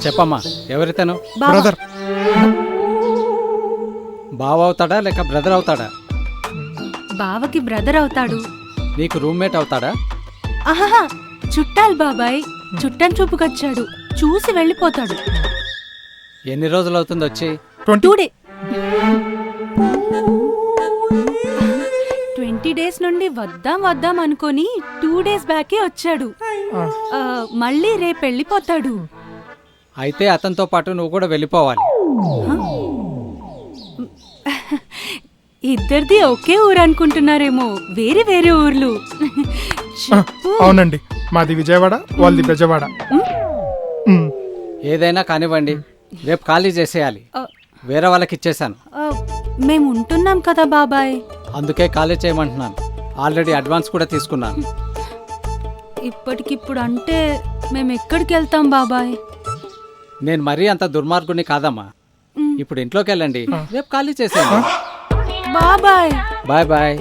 చెప్పమ్మా, ఎవరితను? బావ. బ్రదర్. బావ అవుతాడా లేక బ్రదర్ అవుతాడా? బావకి బ్రదర్ అవుతాడు. నీకు రూమ్మేట్ అవుతాడా? ఆహా, చుట్టాలు బాబాయ్. చుట్టం చూపుకొచ్చాడు, చూసి వెళ్ళిపోతాడు. ఎన్ని రోజులు అవుతుంది వచ్చి? 20. 2 20 డేస్ నుండి వద్దాం అనుకొని 2 డేస్ బ్యాకే వచ్చాడు. మళ్ళీ రేపు వెళ్ళిపోతాడు. అయితే అతనితో పాటు నువ్వు కూడా వెళ్ళిపోవాలి. ఇద్దరిది ఒకే ఊరు అనుకుంటున్నారేమో, వేరే వేరే ఊర్లు. అవునండి, మాది విజయవాడ, వాళ్ళది బెజవాడ. ఏదైనా కానివ్వండి, రేపు ఖాళీ చేసేయాలి. వేరే వాళ్ళకి ఇచ్చేశాను. మేము ఉంటున్నాం కదా బాబాయ్. అందుకే ఖాళీ చేయమంటున్నాను. ఆల్రెడీ అడ్వాన్స్ కూడా తీసుకున్నాను. ఇప్పటికిప్పుడు అంటే మేము ఎక్కడికి వెళ్తాం బాబాయ్? నేను మరీ అంత దుర్మార్గుని కాదమ్మా. ఇప్పుడు ఇంట్లోకి వెళ్ళండి, రేపు ఖాళీ చేసేయండి. బాబాయ్. Bye bye.